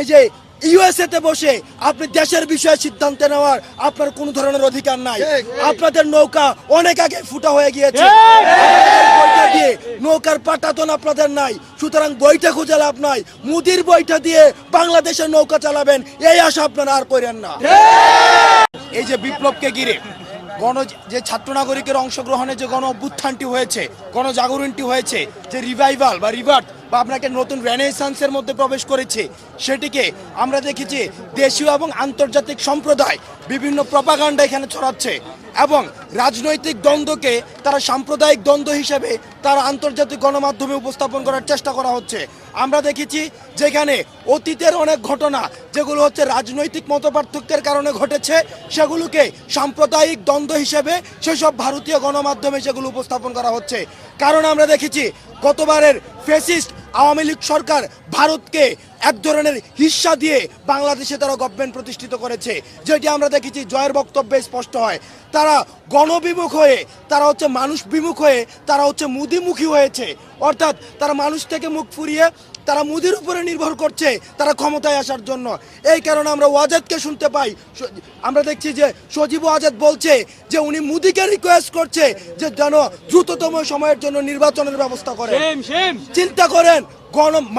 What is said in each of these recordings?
এই যে ইউএসএ তে বসে আপনি দেশের বিষয়ে সিদ্ধান্ত নেওয়ার আপনার কোনো ধরনের অধিকার নাই। আপনাদের নৌকা অনেক আগে ফুটা হয়ে গিয়েছে, বইটা দিয়ে নৌকার পাটাতন আপনাদের নাই, সুতরাং বইটা খুঁজে লাভ নাই। মুদির বইটা দিয়ে বাংলাদেশের নৌকা চালাবেন এই আশা আপনারা আর করেন না। এই যে বিপ্লবকে ঘিরে যে ছাত্র নাগরিকের অংশগ্রহণে যে গণ অভ্যুত্থানটি হয়েছে, গণজাগরণটি হয়েছে, যে রিভাইভাল বা রিভার্ট বা আপনাকে নতুন রেনেসান্সের মধ্যে প্রবেশ করেছে, সেটিকে আমরা দেখেছি দেশীয় এবং আন্তর্জাতিক সম্প্রদায় বিভিন্ন প্রপাগান্ডা এখানে ছড়াচ্ছে এবং রাজনৈতিক দ্বন্দ্বকে তারা সাম্প্রদায়িক দ্বন্দ্ব হিসেবে তারা আন্তর্জাতিক গণমাধ্যমে উপস্থাপন করার চেষ্টা করা হচ্ছে। আমরা দেখেছি যেখানে অতীতের অনেক ঘটনা যেগুলো হচ্ছে রাজনৈতিক মতপার্থক্যের কারণে ঘটেছে, সেগুলোকে সাম্প্রদায়িক দ্বন্দ্ব হিসেবে সেসব ভারতীয় গণমাধ্যমে সেগুলো উপস্থাপন করা হচ্ছে। কারণ আমরা দেখেছি গতবারের ফ্যাসিস্ট আওয়ামী লীগ সরকার ভারতকে এক ধরনের হিস্সা দিয়ে বাংলাদেশে তারা গভর্নমেন্ট প্রতিষ্ঠিত করেছে, যেটি আমরা দেখেছি জয়ের বক্তব্যে স্পষ্ট হয়। তারা গণবিমুখ হয়ে, তারা হচ্ছে মানুষ বিমুখ হয়ে, তারা হচ্ছে মুদিমুখী হয়েছে, অর্থাৎ তারা মানুষ থেকে মুখ ফুরিয়ে তারা মুদির উপরে নির্ভর করছে তারা ক্ষমতায় আসার জন্য। এই কারণে আমরা ওয়াজেদকে শুনতে পাই, আমরা দেখছি যে সজীব ওয়াজেদ বলছে যে উনি মুদিকে রিকোয়েস্ট করছে যে যেন দ্রুততম সময়ের জন্য নির্বাচনের ব্যবস্থা করে। চিন্তা করেন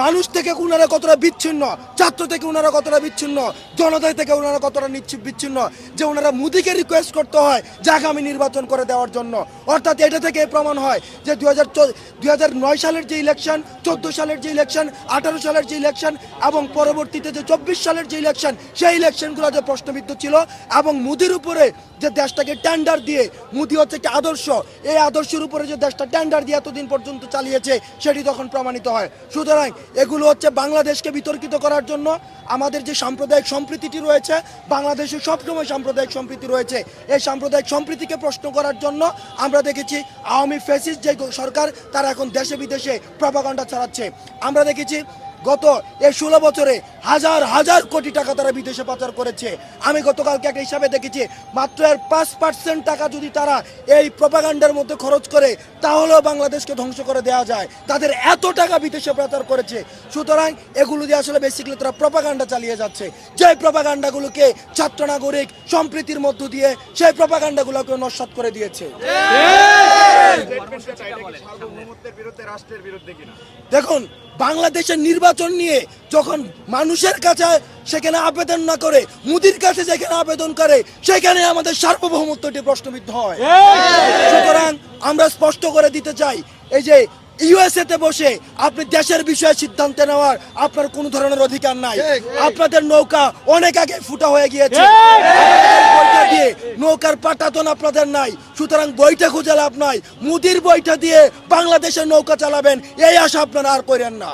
মানুষ থেকে ওনারা কতটা বিচ্ছিন্ন, ছাত্র থেকে ওনারা কতটা বিচ্ছিন্ন, জনতা থেকে ওনারা কতটা বিচ্ছিন্ন যে ওনারা মোদিকে রিকোয়েস্ট করতে হয় যে আগামী নির্বাচন করে দেওয়ার জন্য। অর্থাৎ এটা থেকে প্রমাণ হয় যে 2009 সালের যে ইলেকশন, 14 সালের যে ইলেকশন, 18 সালের যে ইলেকশন এবং পরবর্তীতে যে 24 সালের যে ইলেকশন, সেই ইলেকশনগুলো যে প্রশ্নবিদ্ধ ছিল এবং মোদির উপরে যে দেশটাকে টেন্ডার দিয়ে, মোদি হচ্ছে একটা আদর্শ, এই আদর্শের উপরে যে দেশটা টেন্ডার দিয়ে এতদিন পর্যন্ত চালিয়েছে সেটি তখন প্রমাণিত হয়। সুতরাং এগুলো হচ্ছে বাংলাদেশকে বিতর্কিত করার জন্য। আমাদের যে সাম্প্রদায়িক সম্প্রীতিটি রয়েছে, বাংলাদেশে সবসময় সাম্প্রদায়িক সম্প্রীতি রয়েছে, এই সাম্প্রদায়িক সম্প্রীতিকে প্রশ্ন করার জন্য আমরা দেখেছি আওয়ামী ফ্যাসিস্ট যে সরকার তারা এখন দেশে বিদেশে প্রপাগান্ডা ছড়াচ্ছে। আমরা দেখেছি গত এই 16 বছরে হাজার হাজার কোটি টাকা তারা বিদেশে পাচার করেছে। আমি গতকালকে একটা হিসাবে দেখেছি মাত্র এর 5% টাকা যদি তারা এই প্রপাগান্ডার মধ্যে খরচ করে তাহলেও বাংলাদেশকে ধ্বংস করে দেওয়া যায়। তাদের এত টাকা বিদেশে পাচার করেছে। সুতরাং এগুলো দিয়ে আসলে বেসিক্যালি তারা প্রপাগান্ডা চালিয়ে যাচ্ছে, যে প্রপাগান্ডাগুলোকে ছাত্র নাগরিক সম্প্রীতির মধ্য দিয়ে সেই প্রপাগান্ডাগুলোকে নস্যাৎ করে দিয়েছে। দেখুন, বাংলাদেশের নির্বাচন নিয়ে যখন মানুষের কাছে সেখানে আবেদন না করে মোদির কাছে যেখানে আবেদন করে সেখানে আমাদের সার্বভৌমত্বটি প্রশ্নবিদ্ধ হয়। সুতরাং আমরা স্পষ্ট করে দিতে চাই, এই যে ইউএসএ তে বসে আপনি দেশের বিষয়ে সিদ্ধান্ত নেওয়ার আপনার কোনো ধরনের অধিকার নাই। আপনাদের নৌকা অনেক আগে ফুটা হয়ে গিয়েছে, বইটা দিয়ে নৌকার পাটাতন আপনাদের নাই, সুতরাং বইটা খুঁজে লাভ নাই। মুদির বইটা দিয়ে বাংলাদেশের নৌকা চালাবেন এই আশা আপনারা আর করেন না।